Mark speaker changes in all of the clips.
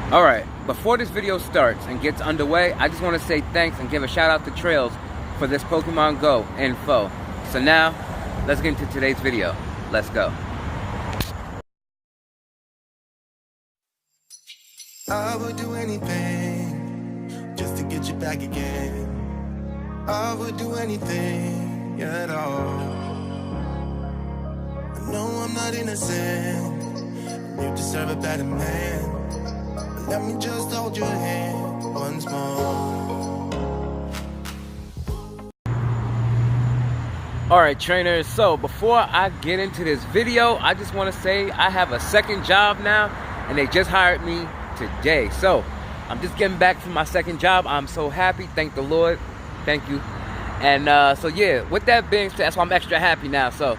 Speaker 1: Alright, before this video starts and gets underway, I just want to say thanks and give a shout out to Trails for this Pokemon Go info. So now, let's get into today's video. Let's go.
Speaker 2: I would do anything just to get you back again. I would do anything at all. I know I'm not innocent, you deserve a better man. Let me just hold your hand once more.
Speaker 1: Alright trainers, so before I get into this video, I just want to say I have a second job now and they just hired me today. So I'm just getting back from my second job. I'm so happy, thank the Lord, thank you. And so yeah, with that being said, that's why I'm extra happy now. So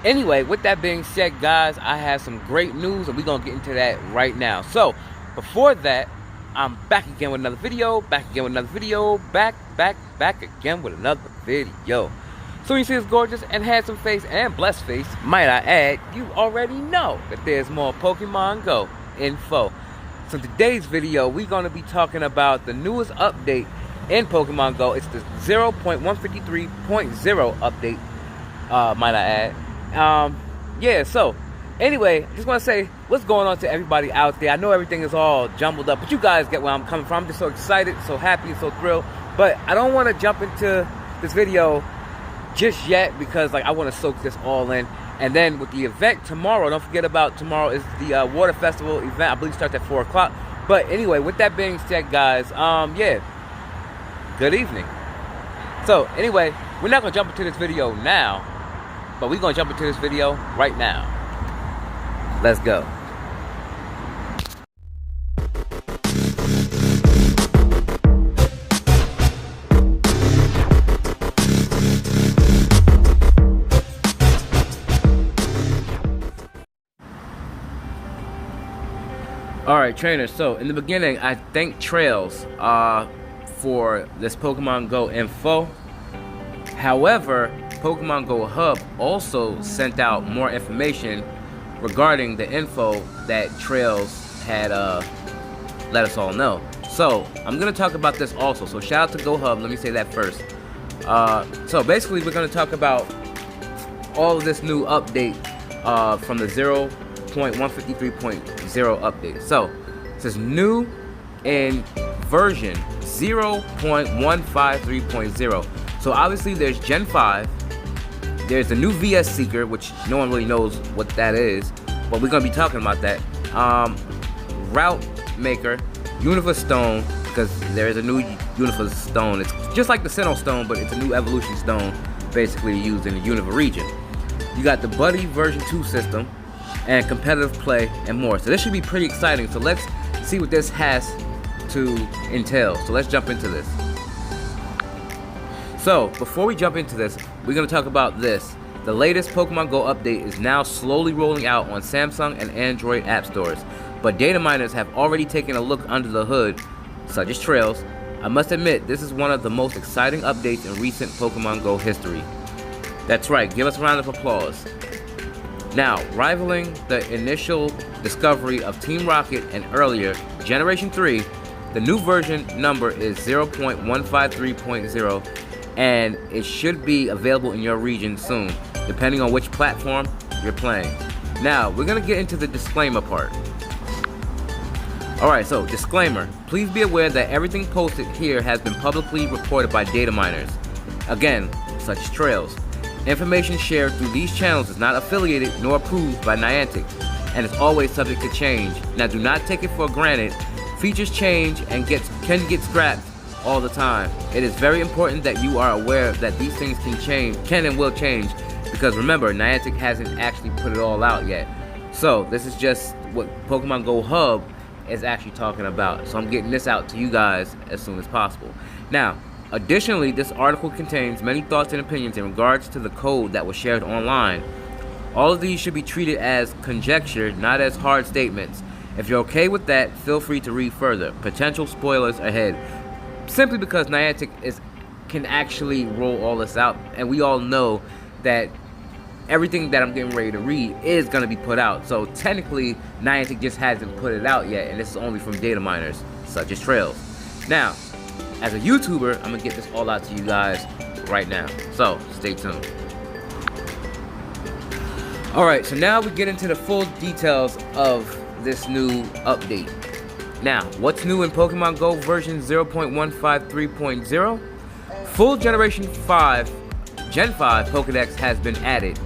Speaker 1: anyway, with that being said guys, I have some great news and we're going to get into that right now. So before that, I'm back again with another video, back again with another video, back again with another video. So you see this gorgeous and handsome face and blessed face, might I add, you already know that there's more Pokemon Go info. So today's video, we're going to be talking about the newest update in Pokemon Go. It's the 0.153.0 update, might I add. Yeah, so anyway, just want to say what's going on to everybody out there. I know everything is all jumbled up, but you guys get where I'm coming from. I'm just so excited, so happy, and so thrilled. But I don't want to jump into this video just yet because like I want to soak this all in. And then with the event tomorrow, don't forget about tomorrow is the Water Festival event. I believe it starts at 4 o'clock. But anyway, with that being said, guys, yeah, good evening. So anyway, we're not going to jump into this video now, but we're going to jump into this video right now. Let's go. Alright trainers, so in the beginning I thank Trails for this Pokemon Go info. However, Pokemon Go Hub also sent out more information regarding the info that Trails had let us all know. So I'm gonna talk about this also. So shout out to Go Hub, let me say that first. So basically we're gonna talk about all of this new update from the 0.153.0 update. So it says new in version 0.153.0. So obviously there's Gen 5. There's the new VS Seeker, which no one really knows what that is, but we're gonna be talking about that. Route Maker, Unova Stone, because there is a new Unova Stone. It's just like the Sinnoh Stone, but it's a new evolution stone, basically used in the Unova region. You got the Buddy version 2 system, and competitive play, and more. So this should be pretty exciting. So let's see what this has to entail. So let's jump into this. So before we jump into this, we're going to talk about this. The latest Pokemon Go update is now slowly rolling out on Samsung and Android app stores, but data miners have already taken a look under the hood, such as Trails. I must admit, this is one of the most exciting updates in recent Pokemon Go history. That's right, give us a round of applause. Now, rivaling the initial discovery of Team Rocket and earlier, Generation 3, the new version number is 0.153.0, and it should be available in your region soon, depending on which platform you're playing. Now, we're going to get into the disclaimer part. Alright, so disclaimer. Please be aware that everything posted here has been publicly reported by data miners. Again, such as Trails. Information shared through these channels is not affiliated nor approved by Niantic, and is always subject to change. Now do not take it for granted. Features change and can get scrapped all the time. It is very important that you are aware that these things can and will change, because remember, Niantic hasn't actually put it all out yet. So this is just what Pokemon Go Hub is actually talking about. So I'm getting this out to you guys as soon as possible. Now, additionally, this article contains many thoughts and opinions in regards to the code that was shared online. All of these should be treated as conjecture, not as hard statements. If you're okay with that, feel free to read further. Potential spoilers ahead. Simply because Niantic can actually roll all this out, and we all know that everything that I'm getting ready to read is going to be put out. So technically, Niantic just hasn't put it out yet, and this is only from data miners, such as Trails. Now, as a YouTuber, I'm going to get this all out to you guys right now. So, stay tuned. Alright, so now we get into the full details of this new update. Now, what's new in Pokemon Go version 0.153.0? Full Generation 5, Gen 5 Pokedex has been added,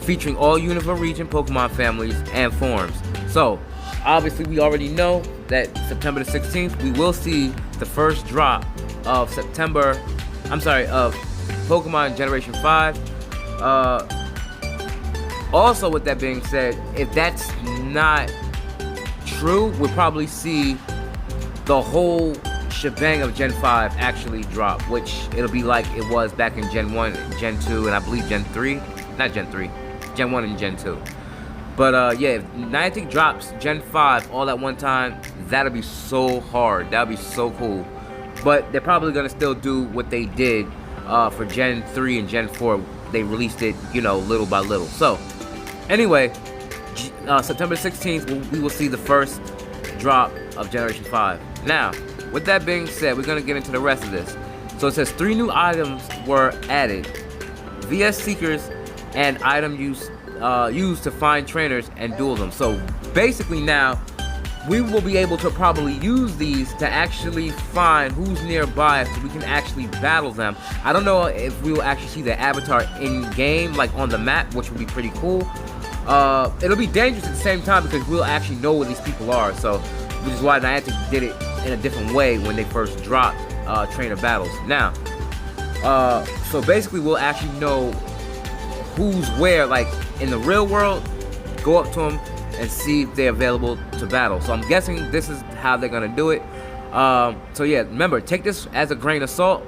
Speaker 1: featuring all Unova region Pokemon families and forms. So, obviously we already know that September the 16th, we will see the first drop of of Pokemon Generation 5. Also, with that being said, if that's not true, we'll probably see the whole shebang of Gen 5 actually drop, which it'll be like it was back in Gen 1, Gen 2, and I believe Gen 3. Not Gen 3, Gen 1 and Gen 2. But yeah, if Niantic drops Gen 5 all at one time, that'll be so hard. That'll be so cool. But they're probably gonna still do what they did for Gen 3 and Gen 4. They released it, you know, little by little. So, anyway, September 16th, we will see the first drop of Generation 5. Now, with that being said, we're gonna get into the rest of this. So it says 3 new items were added: VS Seekers and item used to find trainers and duel them. So basically now, we will be able to probably use these to actually find who's nearby so we can actually battle them. I don't know if we will actually see the avatar in game, like on the map, which would be pretty cool. It'll be dangerous at the same time because we'll actually know where these people are. So, which is why Niantic did it in a different way when they first dropped trainer battles. Now, so basically we'll actually know who's where, like in the real world, go up to them and see if they're available to battle. So I'm guessing this is how they're gonna do it. So yeah, remember, take this as a grain of salt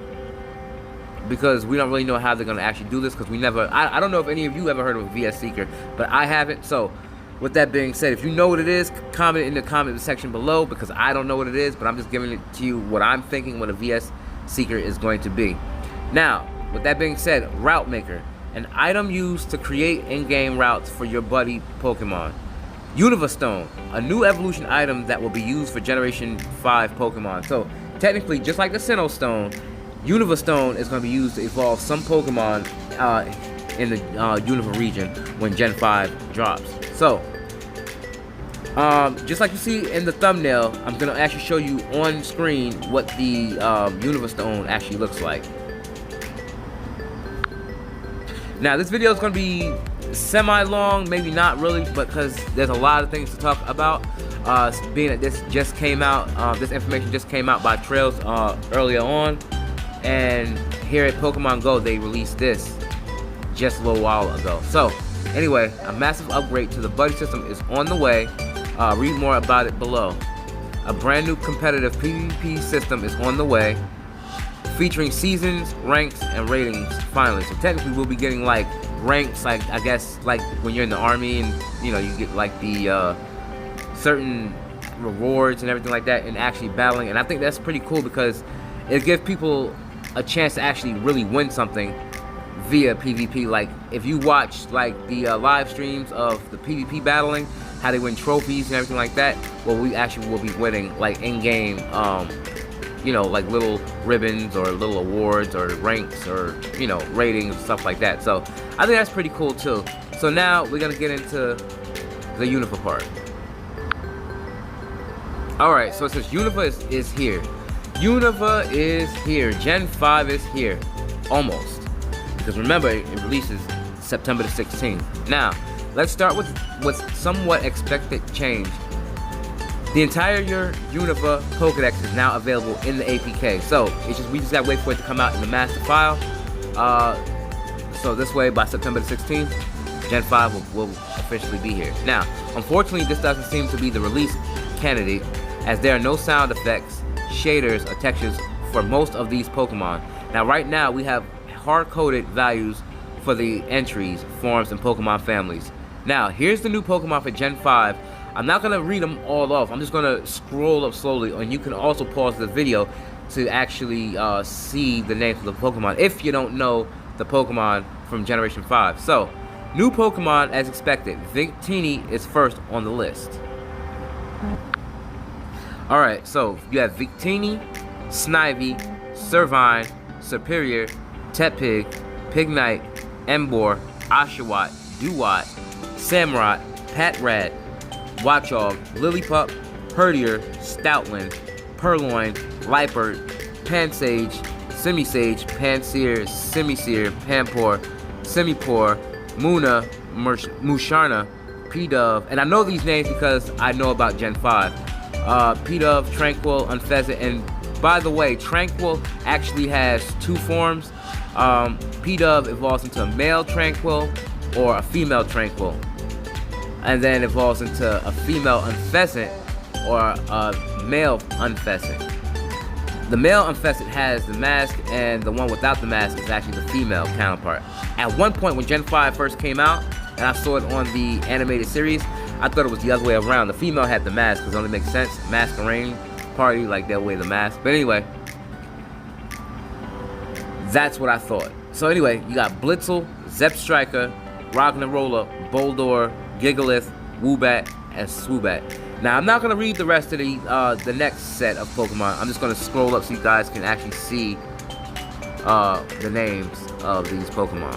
Speaker 1: because we don't really know how they're gonna actually do this because we never, I don't know if any of you ever heard of a VS Seeker, but I haven't. So with that being said, if you know what it is, comment in the comment section below because I don't know what it is, but I'm just giving it to you what I'm thinking what a VS Seeker is going to be. Now, with that being said, Route Maker, an item used to create in-game routes for your buddy Pokemon. Unova Stone, a new evolution item that will be used for Generation 5 Pokemon. So, technically, just like the Sinnoh Stone, Unova Stone is going to be used to evolve some Pokemon in the Unova region when Gen 5 drops. So, just like you see in the thumbnail, I'm going to actually show you on screen what the Unova Stone actually looks like. Now, this video is going to be semi-long, maybe not really, because there's a lot of things to talk about. Being that this just came out, this information just came out by Trails earlier on, and here at Pokemon Go, they released this just a little while ago. So, anyway, a massive upgrade to the buddy system is on the way. Read more about it below. A brand new competitive PvP system is on the way, featuring seasons, ranks, and ratings finally. So technically we'll be getting like ranks, like I guess like when you're in the army and you know you get like the certain rewards and everything like that and actually battling. And I think that's pretty cool because it gives people a chance to actually really win something via PvP. Like if you watch like the live streams of the PvP battling, how they win trophies and everything like that, well, we actually will be winning like in-game you know, like little ribbons or little awards or ranks or, you know, ratings and stuff like that. So I think that's pretty cool too. So now we're gonna get into the Unova part. Alright, so it says Unova is here. Unova is here. Gen 5 is here. Almost. Because remember, it releases September the 16th. Now, let's start with what's somewhat expected change. The entire Unova Pokedex is now available in the APK. So it's just we just gotta wait for it to come out in the master file. So this way, by September the 16th, Gen 5 will officially be here. Now, unfortunately, this doesn't seem to be the release candidate, as there are no sound effects, shaders, or textures for most of these Pokemon. Now, right now, we have hard-coded values for the entries, forms, and Pokemon families. Now, here's the new Pokemon for Gen 5. I'm not going to read them all off. I'm just going to scroll up slowly, and you can also pause the video to actually see the names of the Pokemon if you don't know the Pokemon from Generation 5. So, New Pokemon as expected. Victini is first on the list. Alright, so you have Victini, Snivy, Servine, Superior, Tepig, Pignite, Emboar, Oshawott, Duwat, Samurott, Patrat, Watchog, Lillipup, Herdier, Stoutland, Purloin, Liepard, Pansage, Simisage, Pansear, Simisear, Pampor, Simipour, Muna, Musharna, Pidove, and I know these names because I know about Gen 5. Pidove, Tranquil, Unfezant, and by the way, Tranquil actually has two forms. Pidove evolves into a male Tranquil or a female Tranquil, and then evolves into a female Unfezant or a male Unfezant. The male Unfezant has the mask, and the one without the mask is actually the female counterpart. At one point when Gen 5 first came out, and I saw it on the animated series, I thought it was the other way around. The female had the mask, because it only makes sense. Masquerade party, like they'll wear the mask. But anyway, that's what I thought. So anyway, you got Blitzel, Zepstrika, Ragnarola, Boldor, Gigalith, Woobat, and Swoobat. Now, I'm not going to read the rest of the next set of Pokemon. I'm just going to scroll up so you guys can actually see the names of these Pokemon.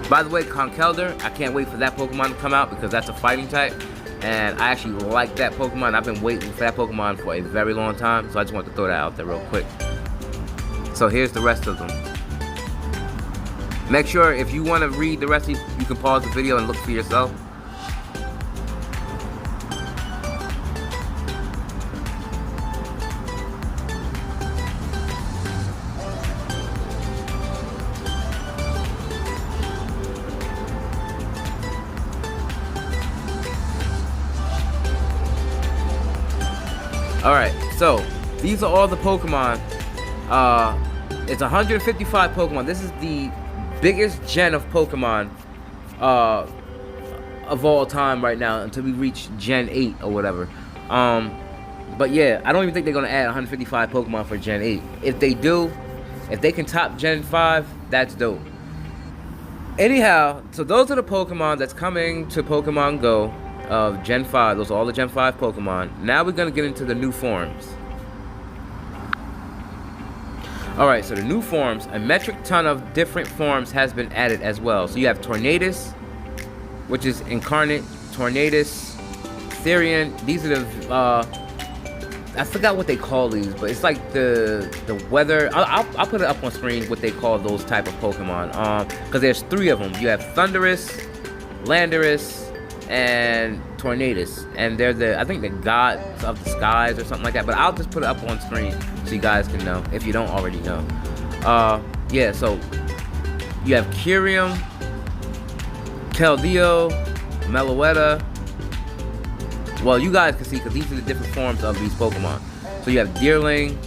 Speaker 1: By the way, Conkeldurr, I can't wait for that Pokemon to come out because that's a fighting type. And I actually like that Pokemon. I've been waiting for that Pokemon for a very long time. So I just want to throw that out there real quick. So here's the rest of them. Make sure if you want to read the rest of these, you can pause the video and look for yourself. Alright, so these are all the Pokemon. It's 155 Pokemon. This is the biggest gen of Pokemon of all time right now until we reach Gen 8 or whatever. But yeah, I don't even think they're going to add 155 Pokemon for Gen 8. If they do, if they can top Gen 5, that's dope. Anyhow, so those are the Pokemon that's coming to Pokemon Go of Gen 5. Those are all the Gen 5 Pokemon. Now we're going to get into the new forms. Alright, so the new forms, a metric ton of different forms has been added as well. So you have Tornadus, which is Incarnate, Tornadus, Therian. These are the, I forgot what they call these, but it's like the weather. I'll put it up on screen what they call those type of Pokemon. Because there's three of them. You have Thundurus, Landorus, and Tornadus, and they're the, I think, the gods of the skies or something like that. But I'll just put it up on screen so you guys can know if you don't already know. Yeah, so you have Kyurem, Keldeo, Meloetta. Well, you guys can see because these are the different forms of these Pokemon. So you have Deerling,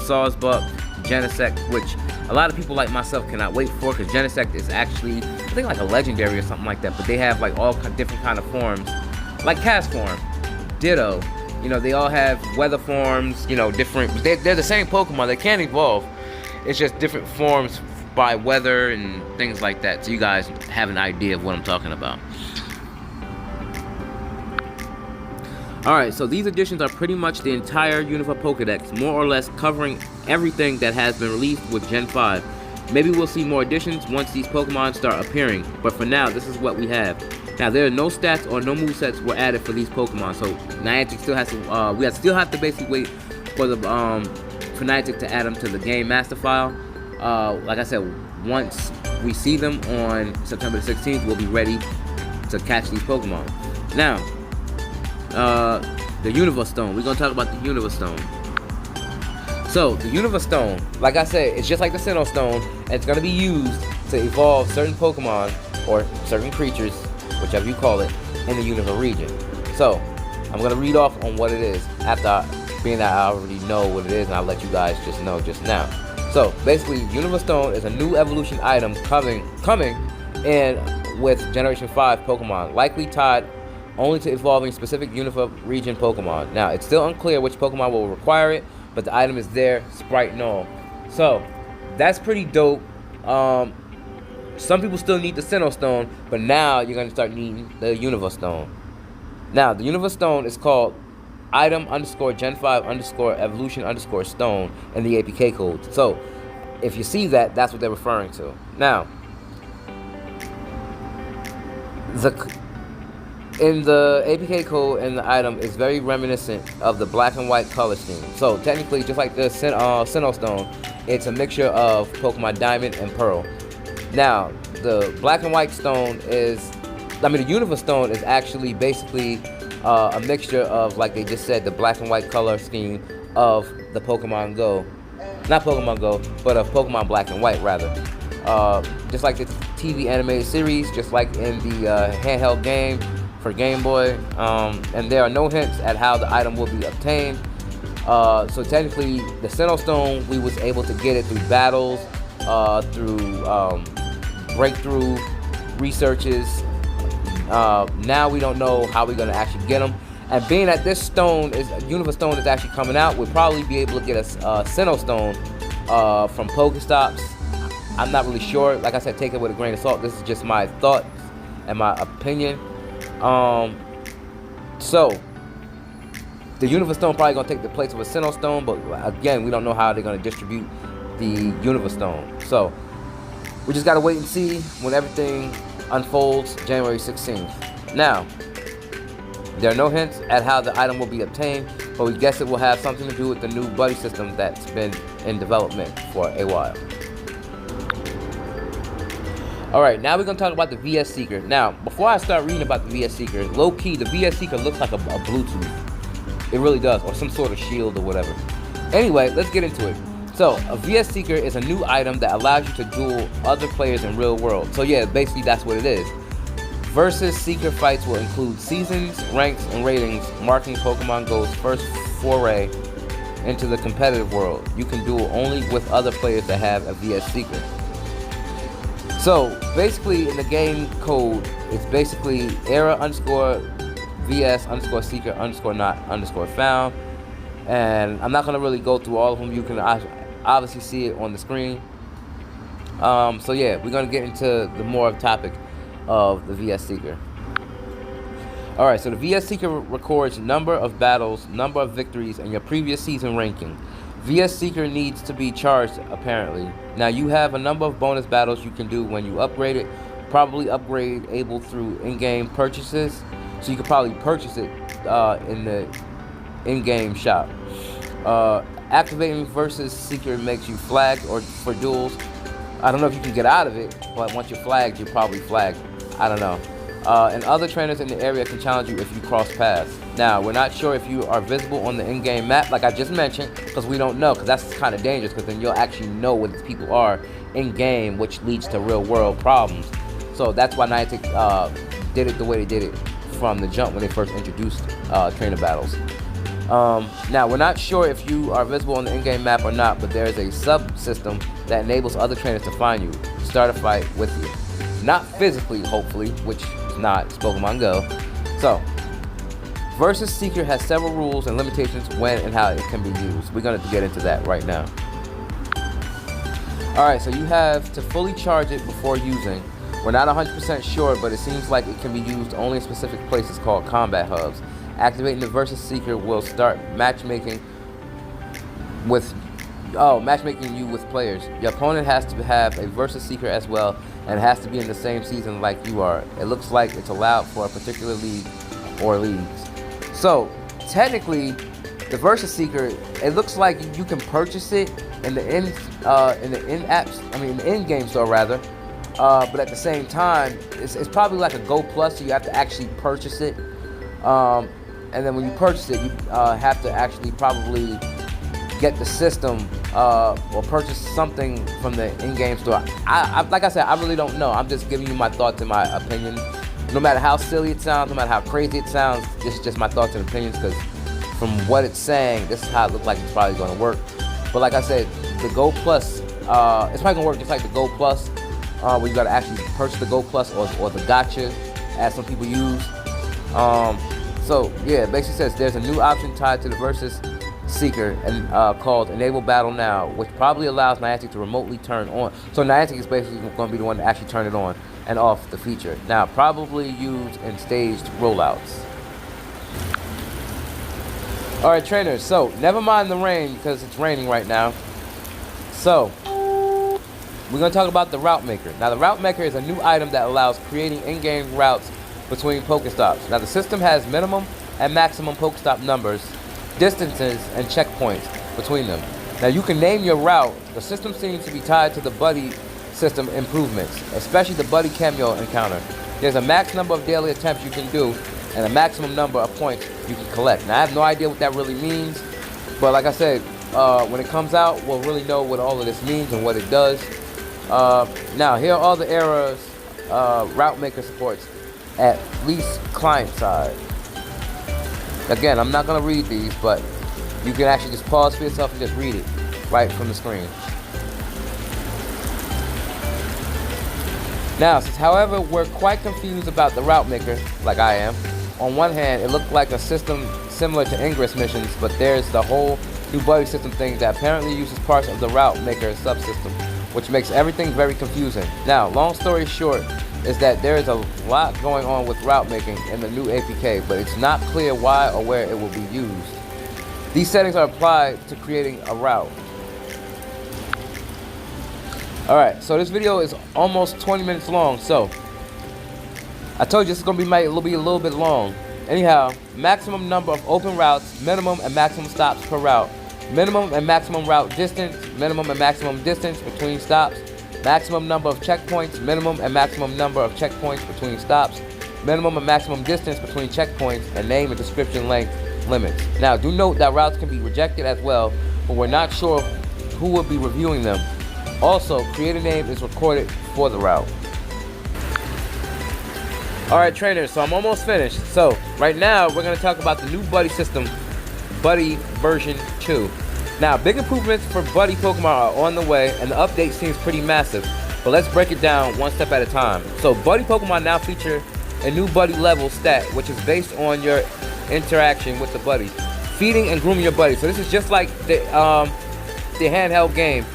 Speaker 1: Sawsbuck, Genesect, which a lot of people like myself cannot wait for, because Genesect is actually, I think, like a legendary or something like that. But they have like all different kind of forms, like Castform, Ditto. You know, they all have weather forms. You know, different. They're the same Pokemon. They can't evolve. It's just different forms by weather and things like that. So you guys have an idea of what I'm talking about. Alright, so these additions are pretty much the entire Unova Pokedex, more or less covering everything that has been released with Gen 5. Maybe we'll see more additions once these Pokemon start appearing, but for now, this is what we have. Now, there are no stats or no movesets were added for these Pokemon, so Niantic still has to, we still have to basically wait for the, for Niantic to add them to the Game Master file. Like I said, once we see them on September the 16th, we'll be ready to catch these Pokemon. Now, the Unova Stone. We're going to talk about the Unova Stone. So, the Unova Stone, like I said, it's just like the Sinnoh Stone. It's going to be used to evolve certain Pokemon, or certain creatures, whichever you call it, in the Unova region. So, I'm going to read off on what it is, after, being that I already know what it is, and I'll let you guys just know just now. So, basically, Unova Stone is a new evolution item coming in with Generation 5 Pokemon, likely tied only to evolving specific Unova region Pokemon. Now, it's still unclear which Pokemon will require it, but the item is there, sprite and all. So, that's pretty dope. Some people still need the Sinnoh Stone, but now you're going to start needing the Unova Stone. Now, the Unova Stone is called item_gen5_evolution_stone in the APK code. So, if you see that, that's what they're referring to. Now, in the APK code and the item is very reminiscent of the black and white color scheme. So, technically, just like the Sinnoh Stone, it's a mixture of Pokemon Diamond and Pearl. Now, the black and white stone the Unova Stone is actually basically a mixture of, like they just said, the black and white color scheme of the Pokemon Go. Not Pokemon Go, but of Pokemon Black and White, rather. Just like the TV animated series, just like in the handheld game for Game Boy. And there are no hints at how the item will be obtained. So technically, the Sinnoh Stone, we was able to get it through battles, through breakthrough researches. Now we don't know how we're going to actually get them. And being that this Unova Stone is actually coming out, we'll probably be able to get a Sinnoh Stone from Pokestops. I'm not really sure. Like I said, take it with a grain of salt. This is just my thoughts and my opinion. So, the Unova Stone probably going to take the place of a Sinnoh Stone, but again, we don't know how they're going to distribute the Unova Stone. So, we just got to wait and see when everything unfolds January 16th. Now, there are no hints at how the item will be obtained, but we guess it will have something to do with the new buddy system that's been in development for a while. Alright, now we're going to talk about the VS Seeker. Now, before I start reading about the VS Seeker, low-key, the VS Seeker looks like a Bluetooth. It really does, or some sort of shield or whatever. Anyway, let's get into it. So, a VS Seeker is a new item that allows you to duel other players in real world. So yeah, basically that's what it is. Versus Seeker fights will include seasons, ranks, and ratings, marking Pokemon Go's first foray into the competitive world. You can duel only with other players that have a VS Seeker. So, basically in the game code, it's basically era_VS_Seeker_not_found. And I'm not going to really go through all of them. You can obviously see it on the screen. So yeah, we're going to get into the more topic of the VS Seeker. Alright, so the VS Seeker records number of battles, number of victories, and your previous season ranking. VS Seeker needs to be charged, apparently. Now, you have a number of bonus battles you can do when you upgrade it. Probably upgrade able through in-game purchases. So you could probably purchase it in the in-game shop. Activating versus Seeker makes you flagged or for duels. I don't know if you can get out of it, but once you're flagged, you're probably flagged. I don't know. And other trainers in the area can challenge you if you cross paths. Now, we're not sure if you are visible on the in-game map, like I just mentioned, because we don't know, because that's kind of dangerous, because then you'll actually know where these people are in-game, which leads to real-world problems. So that's why Niantic did it the way they did it from the jump when they first introduced trainer battles. Now, we're not sure if you are visible on the in-game map or not, but there is a subsystem that enables other trainers to find you, to start a fight with you. Not physically, hopefully, which is not, it's Pokemon Go. So, Versus Seeker has several rules and limitations when and how it can be used. We're going to get into that right now. Alright, so you have to fully charge it before using. We're not 100% sure, but it seems like it can be used only in specific places called combat hubs. Activating the Versus Seeker will start matchmaking you with players. Your opponent has to have a Versus Seeker as well, and has to be in the same season like you are. It looks like it's allowed for a particular league or leagues. So, technically, the Versus Seeker, it looks like you can purchase it in the in-game store rather. But at the same time, it's probably like a Go Plus, so you have to actually purchase it. And then when you purchase it, you have to actually probably get the system or purchase something from the in-game store. Like I said, I really don't know. I'm just giving you my thoughts and my opinion. No matter how silly it sounds, no matter how crazy it sounds, this is just my thoughts and opinions, because from what it's saying, this is how it looks like it's probably going to work. But like I said, the Go Plus, it's probably going to work just like the Go Plus, where you got to actually purchase the Go Plus or the Gotcha, as some people use. So yeah, it basically says there's a new option tied to the Versus seeker and called Enable Battle Now, which probably allows Niantic to remotely turn on. So Niantic is basically going to be the one to actually turn it on and off the feature. Now, probably used in staged rollouts. Alright, trainers, so never mind the rain because it's raining right now. So, we're going to talk about the Route Maker. Now, the Route Maker is a new item that allows creating in-game routes between Pokestops. Now, the system has minimum and maximum Pokestop numbers, distances, and checkpoints between them. Now, you can name your route. The system seems to be tied to the buddy system improvements, especially the buddy cameo encounter. There's a max number of daily attempts you can do and a maximum number of points you can collect. Now, I have no idea what that really means, but like I said, when it comes out, we'll really know what all of this means and what it does. Now, here are all the errors Route Maker supports, at least client side. Again, I'm not going to read these, but you can actually just pause for yourself and just read it right from the screen. Now, since however we're quite confused about the Route Maker, like I am, on one hand it looked like a system similar to Ingress missions, but there's the whole new buddy system thing that apparently uses parts of the Route Maker subsystem, which makes everything very confusing. Now, long story short is that there is a lot going on with route making in the new APK, but it's not clear why or where it will be used. These settings are applied to creating a route. Alright, so this video is almost 20 minutes long, so I told you this is going to be a little bit long. Anyhow, maximum number of open routes, minimum and maximum stops per route, minimum and maximum route distance, minimum and maximum distance between stops, maximum number of checkpoints, minimum and maximum number of checkpoints between stops, minimum and maximum distance between checkpoints, and name and description length limits. Now, do note that routes can be rejected as well, but we're not sure who will be reviewing them. Also, creator name is recorded for the route. Alright, trainers, so I'm almost finished. So, right now, we're going to talk about the new buddy system, Buddy version 2. Now, big improvements for buddy Pokemon are on the way, and the update seems pretty massive. But let's break it down one step at a time. So, buddy Pokemon now feature a new buddy level stat, which is based on your interaction with the buddy. Feeding and grooming your buddy. So this is just like the handheld game,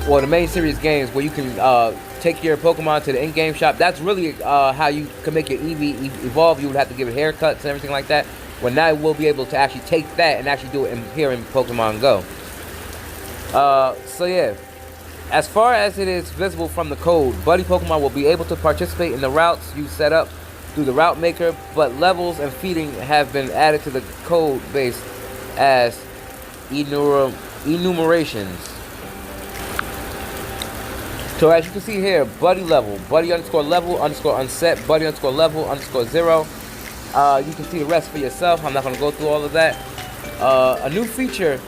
Speaker 1: or the main series games, where you can take your Pokemon to the in-game shop. That's really how you can make your Eevee evolve. You would have to give it haircuts and everything like that. Well, now we'll be able to actually take that and actually do it here in Pokemon Go. So yeah, as far as it is visible from the code, buddy Pokemon will be able to participate in the routes you set up through the Route Maker, but levels and feeding have been added to the code base as enumerations. So as you can see here, buddy level, buddy underscore level underscore unset, buddy underscore level underscore 0. You can see the rest for yourself. I'm not going to go through all of that. A new feature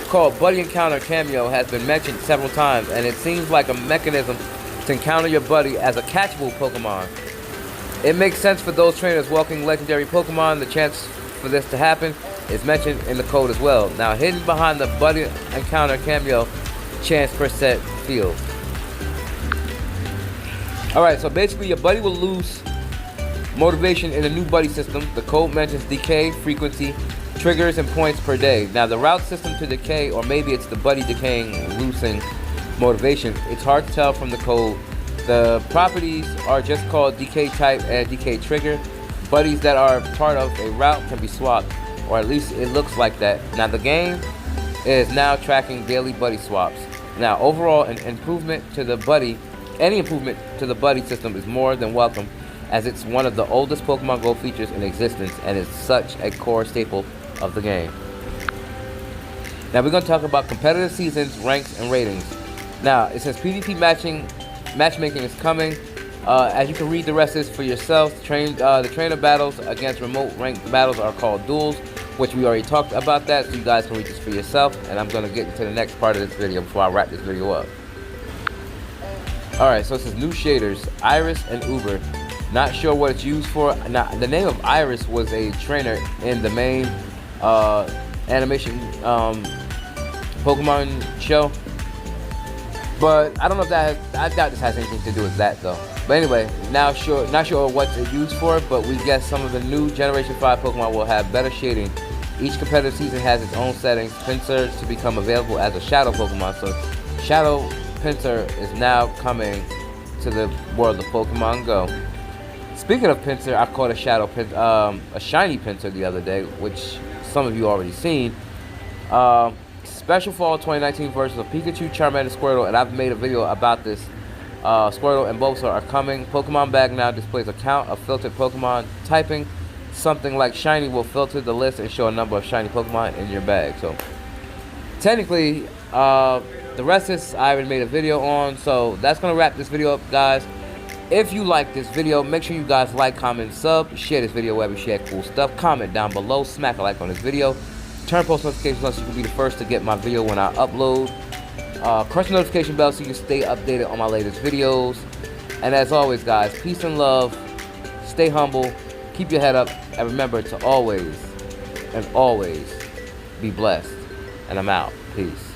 Speaker 1: called Buddy Encounter Cameo has been mentioned several times, and it seems like a mechanism to encounter your buddy as a catchable Pokemon. It makes sense for those trainers walking legendary Pokemon. The chance for this to happen is mentioned in the code as well. Now, hidden behind the Buddy Encounter Cameo chance per set field. Alright, so basically your buddy will lose motivation in the new buddy system. The code mentions decay, frequency, triggers, and points per day. Now, the route system to decay, or maybe it's the buddy decaying, losing motivation. It's hard to tell from the code. The properties are just called decay type and decay trigger. Buddies that are part of a route can be swapped, or at least it looks like that. Now, the game is now tracking daily buddy swaps. Now, overall, an improvement to the buddy, any improvement to the buddy system is more than welcome, as it's one of the oldest Pokemon Go features in existence and is such a core staple of the game. Now we're going to talk about competitive seasons, ranks, and ratings. Now, it says PvP matchmaking is coming. As you can read the rest of this for yourself. The trainer battles against remote ranked battles are called duels, which we already talked about that, so you guys can read this for yourself. And I'm going to get into the next part of this video before I wrap this video up. Alright, so it says new shaders, Iris and Uber. Not sure what it's used for. Now, the name of Iris was a trainer in the main animation Pokemon show. But I don't know if that has, I doubt this has anything to do with that though. But anyway, not sure what it's used for, but we guess some of the new Generation 5 Pokemon will have better shading Each competitive season has its own settings. Pinsir to become available as a shadow Pokemon. So Shadow Pinsir is now coming to the world of Pokemon Go. Speaking of Pinsir, I caught a shiny Pinsir the other day, which some of you already seen. Special Fall 2019 versions of Pikachu, Charmander, Squirtle, and I've made a video about this. Squirtle and Bulbasaur are coming. Pokemon Bag now displays a count of filtered Pokemon typing. Something like shiny will filter the list and show a number of shiny Pokemon in your bag. So technically, the rest of this I already made a video on. So that's gonna wrap this video up, guys. If you like this video, make sure you guys like, comment, sub, share this video wherever you share cool stuff. Comment down below, smack a like on this video. Turn post notifications on so you can be the first to get my video when I upload. Press the notification bell so you can stay updated on my latest videos. And as always, guys, peace and love. Stay humble. Keep your head up. And remember to always be blessed. And I'm out. Peace.